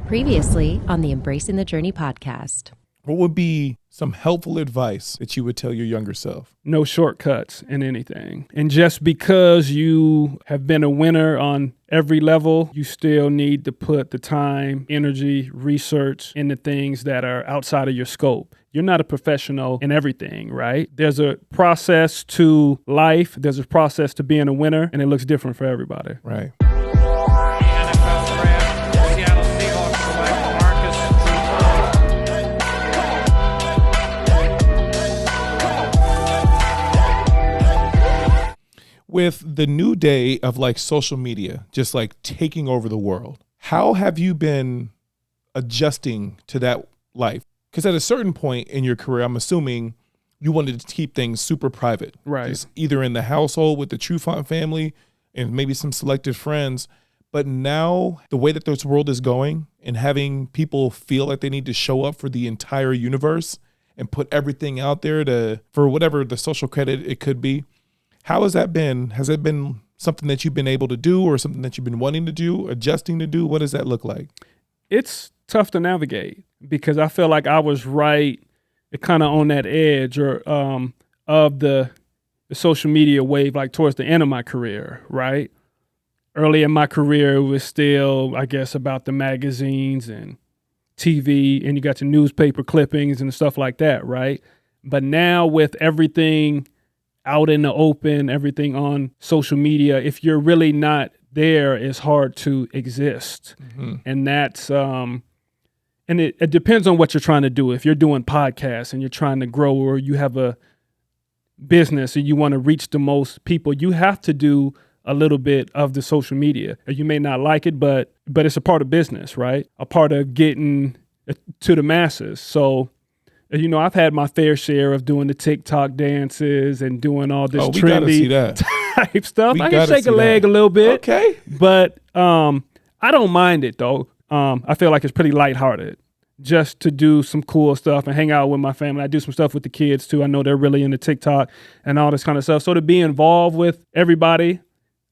Previously on the Embracing the Journey podcast. What would be some helpful advice that you would tell your younger self? No shortcuts in anything. And just because you have been a winner on every level, you still need to put the time, energy, research into things that are outside of your scope. You're not a professional in everything, right? There's a process to life. There's a process to being a winner, and it looks different for everybody. Right. With the new day of like social media, just like taking over the world, how have you been adjusting to that life? Because at a certain point in your career, I'm assuming you wanted to keep things super private. Right. Just either in the household with the Trufant family and maybe some selected friends. But now the way that this world is going and having people feel like they need to show up for the entire universe and put everything out there for whatever the social credit it could be. How has that been? Has it been something that you've been able to do or something that you've been wanting to do, adjusting to do? What does that look like? It's tough to navigate because I feel like I was right kind of on that edge of the social media wave, like towards the end of my career, right? Early in my career, it was still, I guess, about the magazines and TV, and you got your newspaper clippings and stuff like that, right? But now with everything out in the open, everything on social media, if you're really not there, it's hard to exist. Mm-hmm. And that's, and it depends on what you're trying to do. If you're doing podcasts and you're trying to grow, or you have a business and you want to reach the most people, you have to do a little bit of the social media. You may not like it, but it's a part of business, right? A part of getting to the masses. So, you know, I've had my fair share of doing the TikTok dances and doing all this trendy type stuff. I can shake a leg a little bit. Okay. But I don't mind it, though. I feel like it's pretty lighthearted just to do some cool stuff and hang out with my family. I do some stuff with the kids, too. I know they're really into TikTok and all this kind of stuff. So to be involved with everybody,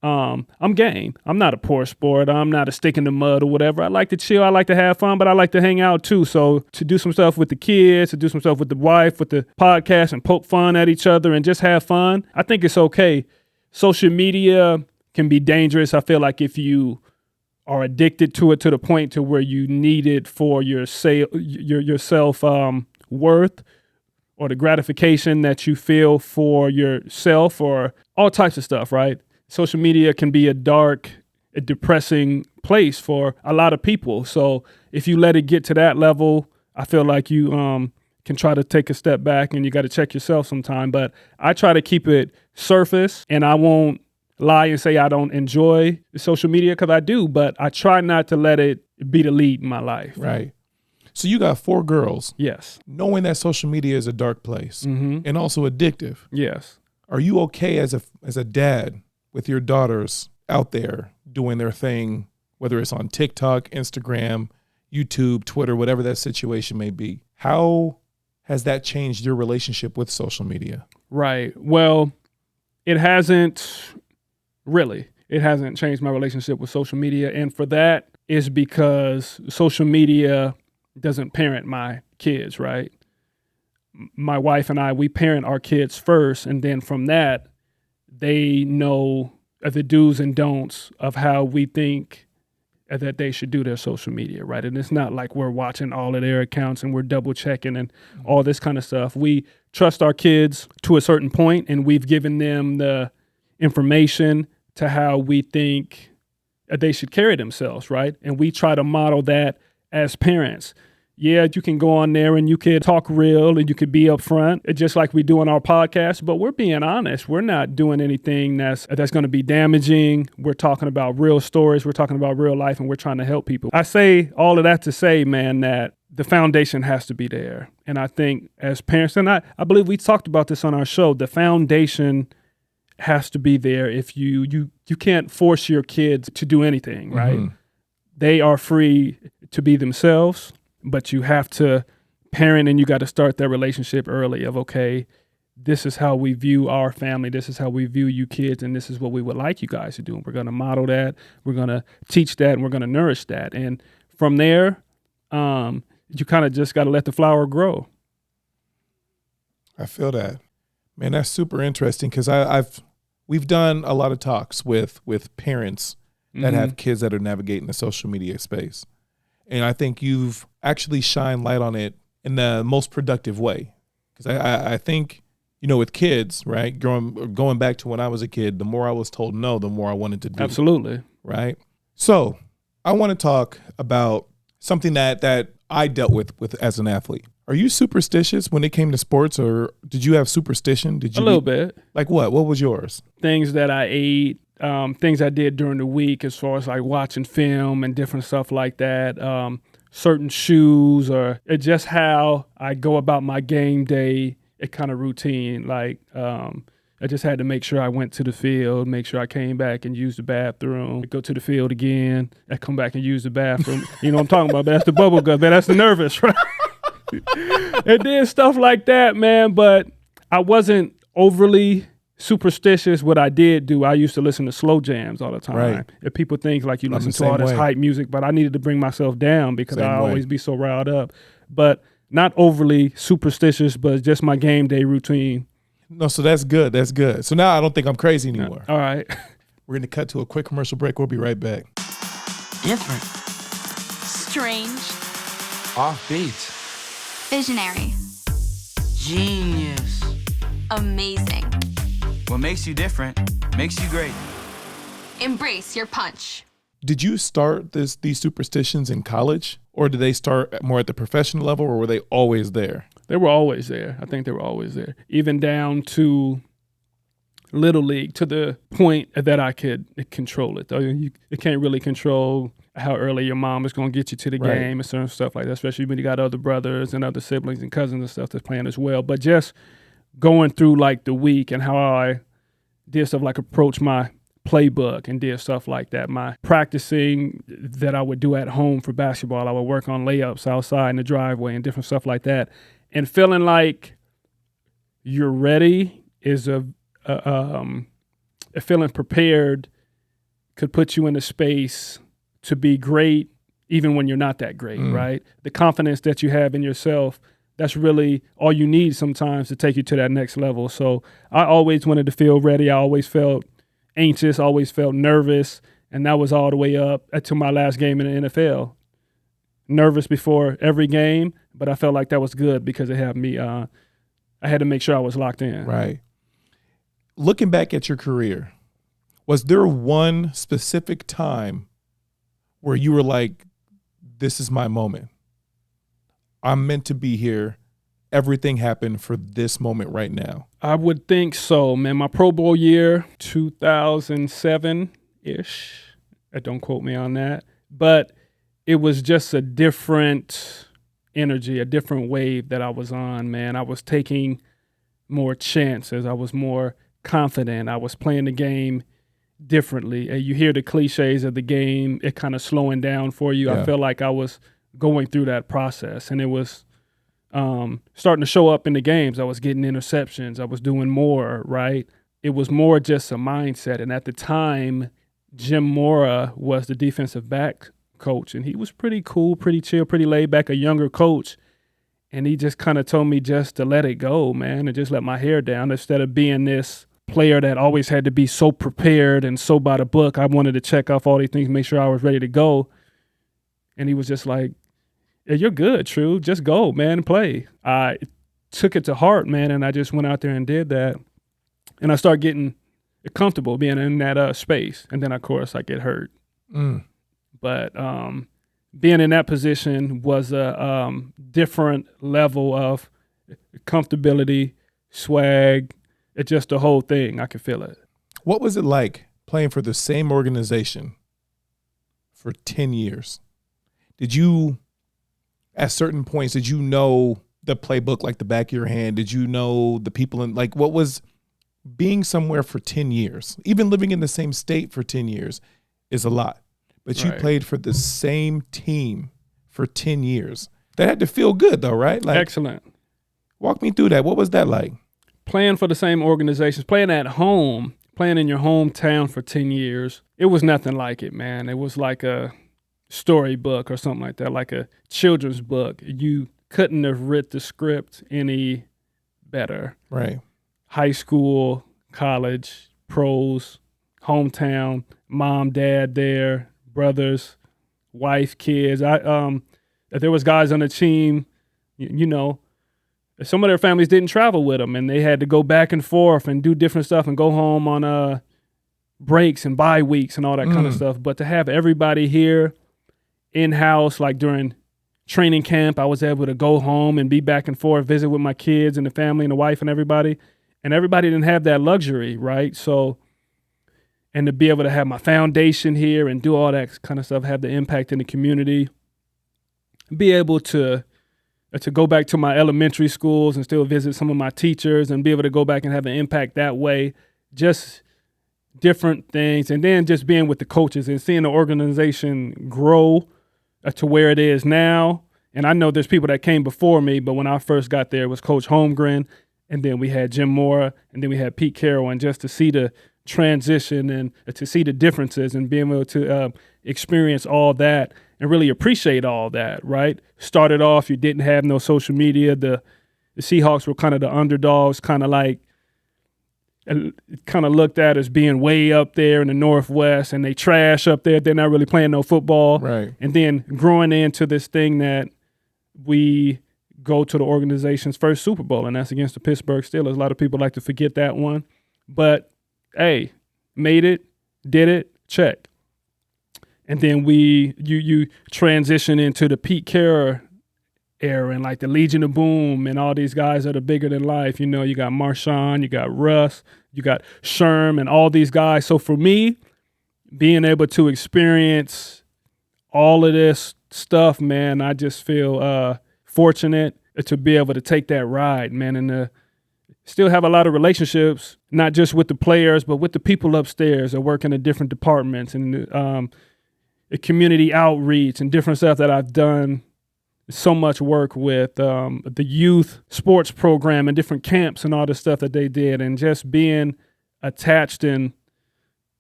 I'm game. I'm not a poor sport. I'm not a stick in the mud or whatever. I like to chill. I like to have fun, but I like to hang out too. So to do some stuff with the kids, to do some stuff with the wife, with the podcast and poke fun at each other and just have fun, I think it's okay. Social media can be dangerous. I feel like if you are addicted to it to the point to where you need it for your self worth or the gratification that you feel for yourself or all types of stuff, right? Social media can be a dark, a depressing place for a lot of people. So if you let it get to that level, I feel like you can try to take a step back and you got to check yourself sometime. But I try to keep it surface, and I won't lie and say I don't enjoy social media because I do, but I try not to let it be the lead in my life. Right. So you got 4 girls. Yes. Knowing that social media is a dark place and also addictive. Yes. Are you okay as a dad with your daughters out there doing their thing, whether it's on TikTok, Instagram, YouTube, Twitter, whatever that situation may be? How has that changed your relationship with social media? Right. Well, it hasn't really. It hasn't changed my relationship with social media. And for that is because social media doesn't parent my kids, right? My wife and I, we parent our kids first. And then from that, they know the do's and don'ts of how we think that they should do their social media, right? And it's not like we're watching all of their accounts and we're double checking and all this kind of stuff. We trust our kids to a certain point, and we've given them the information to how we think they should carry themselves, right? And we try to model that as parents. Yeah, you can go on there and you could talk real and you could be upfront, just like we do on our podcast, but we're being honest. We're not doing anything that's going to be damaging. We're talking about real stories. We're talking about real life, and we're trying to help people. I say all of that to say, man, that the foundation has to be there. And I think as parents, and I believe we talked about this on our show, the foundation has to be there. If you can't force your kids to do anything, right? Mm-hmm. They are free to be themselves. But you have to parent, and you got to start that relationship early of, okay, this is how we view our family. This is how we view you kids. And this is what we would like you guys to do. And we're going to model that. We're going to teach that. And we're going to nourish that. And from there, you kind of just got to let the flower grow. I feel that. Man, that's super interesting because we've done a lot of talks with parents that have kids that are navigating the social media space. And I think you've actually shined light on it in the most productive way. Because I think, with kids, right, going back to when I was a kid, the more I was told no, the more I wanted to do. Absolutely. Right? So I want to talk about something that I dealt with as an athlete. Are you superstitious when it came to sports, or did you have superstition? Did you a little bit? Like what? What was yours? Things that I ate, things I did during the week as far as like watching film and different stuff like that, certain shoes, or it's just how I go about my game day, it kind of routine. Like I just had to make sure I went to the field, make sure I came back and used the bathroom, go to the field again, I come back and use the bathroom. You know what I'm talking about? That's the bubble gut, man. That's the nervous, right? It did stuff like that, man, but I wasn't overly superstitious. What I did do, I used to listen to slow jams all the time. Right. If people think like you I'm listen the to all same this way. hype music, but I needed to bring myself down because Same I way. always be so riled up. But not overly superstitious, but just my game day routine. No, so that's good. That's good. So now I don't think I'm crazy anymore. All right. We're going to cut to a quick commercial break. We'll be right back. Different. Strange. Offbeat. Visionary. Genius. Amazing. What makes you different makes you great. Embrace your punch. Did you start these superstitions in college, or did they start more at the professional level, or were they always there? They were always there. I think they were always there. Even down to Little League, to the point that I could control it. Though you can't really control how early your mom is going to get you to the Right. game and certain stuff like that, especially when you got other brothers and other siblings and cousins and stuff that's playing as well. But just going through like the week and how I did stuff like approach my playbook and did stuff like that. My practicing that I would do at home for basketball, I would work on layups outside in the driveway and different stuff like that. And feeling like you're ready is feeling prepared could put you in a space to be great even when you're not that great, right? The confidence that you have in yourself, that's really all you need sometimes to take you to that next level. So I always wanted to feel ready. I always felt anxious, always felt nervous, and that was all the way up to my last game in the NFL. Nervous before every game, but I felt like that was good because it had me, I had to make sure I was locked in. Right. Looking back at your career, was there one specific time where you were like, this is my moment? I'm meant to be here. Everything happened for this moment right now. I would think so, man. My Pro Bowl year, 2007-ish. Don't quote me on that. But it was just a different energy, a different wave that I was on, man. I was taking more chances. I was more confident. I was playing the game differently. You hear the cliches of the game, it kind of slowing down for you. Yeah. I felt like I was going through that process, and it was starting to show up in the games. I was getting interceptions. I was doing more, right? It was more just a mindset. And at the time, Jim Mora was the defensive back coach, and he was pretty cool, pretty chill, pretty laid back, a younger coach. And he just kind of told me just to let it go, man, and just let my hair down instead of being this player that always had to be so prepared and so by the book. I wanted to check off all these things, make sure I was ready to go. And he was just like, yeah, you're good, True. Just go, man, and play. I took it to heart, man, and I just went out there and did that. And I started getting comfortable being in that space. And then, of course, I get hurt. But being in that position was a different level of comfortability, swag. It's just the whole thing. I could feel it. What was it like playing for the same organization for 10 years? Did you, at certain points, did you know the playbook like the back of your hand? Did you know the people in, like, what was being somewhere for 10 years? Even living in the same state for 10 years is a lot. But you Right. played for the same team for 10 years. That had to feel good, though, right? Like, Excellent. walk me through that. What was that like? Playing for the same organizations, playing at home, playing in your hometown for 10 years, it was nothing like it, man. It was like storybook or something like that, like a children's book. You couldn't have written the script any better. Right. High school, college, pros, hometown, mom, dad there, brothers, wife, kids. If there was guys on the team, you know, some of their families didn't travel with them and they had to go back and forth and do different stuff and go home on breaks and bye weeks and all that kind of stuff. But to have everybody here in-house, like during training camp, I was able to go home and be back and forth, visit with my kids and the family and the wife and everybody. And everybody didn't have that luxury, right? So, and to be able to have my foundation here and do all that kind of stuff, have the impact in the community, be able to go back to my elementary schools and still visit some of my teachers and be able to go back and have an impact that way, just different things. And then just being with the coaches and seeing the organization grow to where it is now. And I know there's people that came before me, but when I first got there, it was Coach Holmgren, and then we had Jim Mora, and then we had Pete Carroll. And just to see the transition and to see the differences and being able to experience all that and really appreciate all that, right? Started off, you didn't have no social media. The Seahawks were kind of the underdogs, kind of like, kind of looked at as being way up there in the Northwest, and they trash up there. They're not really playing no football. Right. And then growing into this thing that we go to the organization's first Super Bowl, and that's against the Pittsburgh Steelers. A lot of people like to forget that one. But, hey, made it, did it, check. And then you transition into the Pete Carroll era and like the Legion of Boom and all these guys that are bigger than life. You know, you got Marshawn, you got Russ, you got Sherm and all these guys. So for me, being able to experience all of this stuff, man, I just feel fortunate to be able to take that ride, man, and still have a lot of relationships, not just with the players, but with the people upstairs that work in the different departments and the community outreach and different stuff that I've done so much work with the youth sports program and different camps and all the stuff that they did, and just being attached in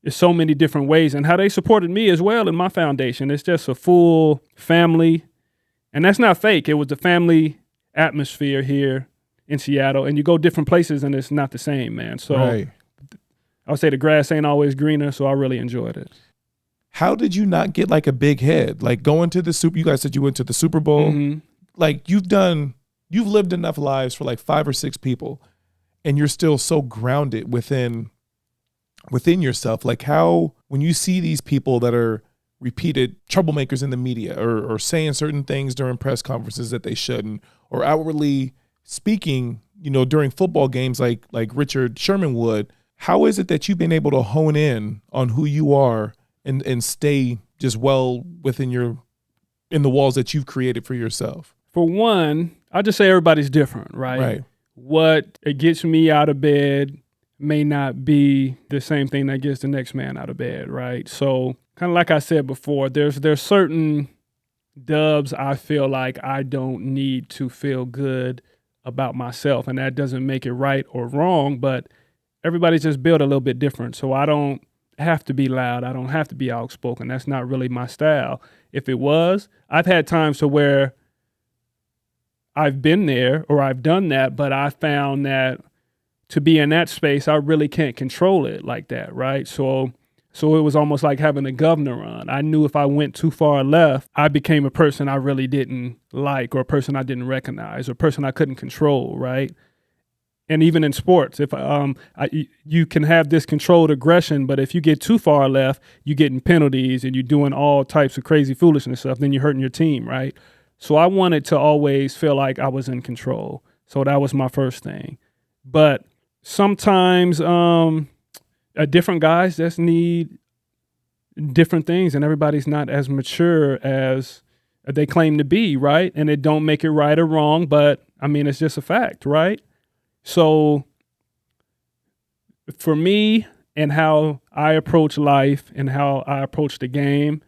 so many different ways, and how they supported me as well in my foundation. It's just a full family, and that's not fake. It was the family atmosphere here in Seattle, and you go different places and it's not the same, man. So Right. I would say the grass ain't always greener, so I really enjoyed it. How did you not get like a big head? Like going to you guys said you went to the Super Bowl. Mm-hmm. Like you've lived enough lives for like 5 or 6 people, and you're still so grounded within yourself. Like how, when you see these people that are repeated troublemakers in the media or saying certain things during press conferences that they shouldn't, or outwardly speaking, you know, during football games like Richard Sherman would, how is it that you've been able to hone in on who you are and stay just well within in the walls that you've created for yourself? For one, I just say everybody's different, right? Right. What it gets me out of bed may not be the same thing that gets the next man out of bed, right? So kind of like I said before, there's certain dubs I feel like I don't need to feel good about myself, and that doesn't make it right or wrong, but everybody's just built a little bit different. So I don't have to be loud. I don't have to be outspoken. That's not really my style. If it was, I've had times to where I've been there or I've done that, but I found that to be in that space, I really can't control it like that, right? So it was almost like having a governor on. I knew if I went too far left, I became a person I really didn't like, or a person I didn't recognize, or a person I couldn't control, right? And even in sports, if you can have this controlled aggression, but if you get too far left, you're getting penalties and you're doing all types of crazy foolishness stuff, then you're hurting your team, right? So I wanted to always feel like I was in control. So that was my first thing. But sometimes different guys just need different things, and everybody's not as mature as they claim to be, right? And it don't make it right or wrong, but I mean, it's just a fact, right? So for me and how I approach life and how I approach the game,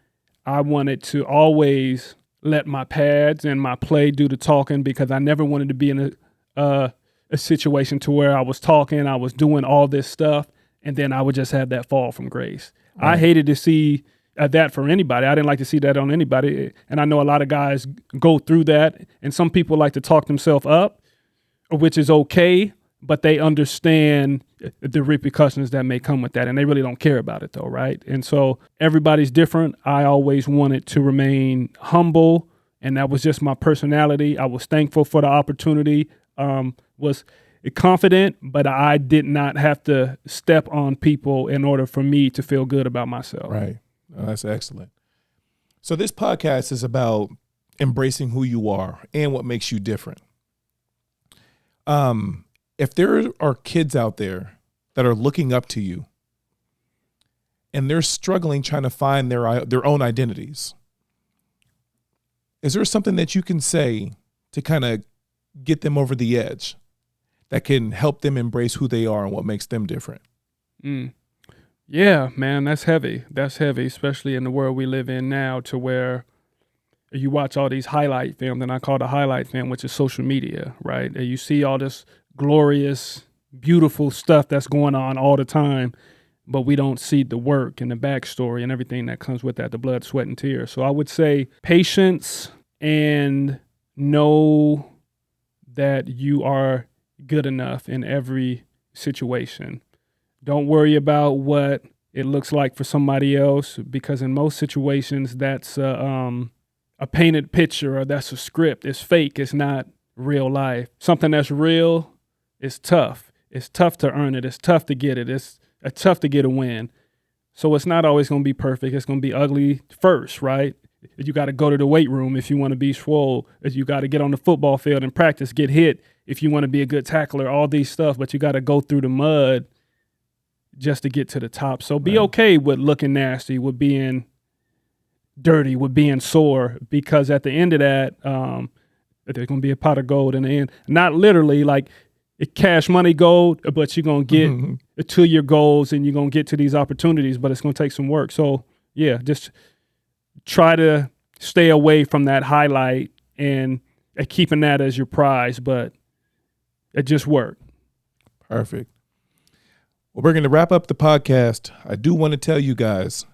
I wanted to always let my pads and my play do the talking, because I never wanted to be in a situation to where I was talking, I was doing all this stuff, and then I would just have that fall from grace. Right. I hated to see that for anybody. I didn't like to see that on anybody. And I know a lot of guys go through that. And some people like to talk themselves up, which is okay, but they understand the repercussions that may come with that. And they really don't care about it though, right? And so everybody's different. I always wanted to remain humble, and that was just my personality. I was thankful for the opportunity, was confident, but I did not have to step on people in order for me to feel good about myself. Right. Oh, that's excellent. So this podcast is about embracing who you are and what makes you different. If there are kids out there that are looking up to you and they're struggling trying to find their own identities, is there something that you can say to kind of get them over the edge that can help them embrace who they are and what makes them different? Yeah, man, that's heavy. That's heavy, especially in the world we live in now, to where you watch all these highlight films, and I call it a highlight film, which is social media, right? And you see all this glorious, beautiful stuff that's going on all the time, but we don't see the work and the backstory and everything that comes with that, the blood, sweat, and tears. So I would say patience, and know that you are good enough in every situation. Don't worry about what it looks like for somebody else, because in most situations that's a painted picture, or that's a script. It's fake. It's not real life. Something that's real is tough. It's tough to earn it. It's tough to get it. It's tough to get a win. So it's not always going to be perfect. It's going to be ugly first, right? You got to go to the weight room if you want to be swole. You got to get on the football field and practice, get hit if you want to be a good tackler, all these stuff. But you got to go through the mud just to get to the top. So be okay with looking nasty, with being dirty, with being sore, because at the end of that, there's going to be a pot of gold in the end. Not literally like cash money gold, but you're going to get to your goals and you're going to get to these opportunities, but it's going to take some work. So yeah, just try to stay away from that highlight and keeping that as your prize, but it just worked. Perfect. Well, we're going to wrap up the podcast. I do want to tell you guys,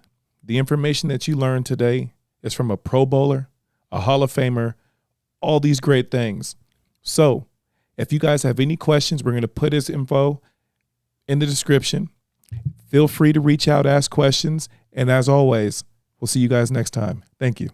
the information that you learned today is from a Pro Bowler, a Hall of Famer, all these great things. So if you guys have any questions, we're going to put his info in the description. Feel free to reach out, ask questions. And as always, we'll see you guys next time. Thank you.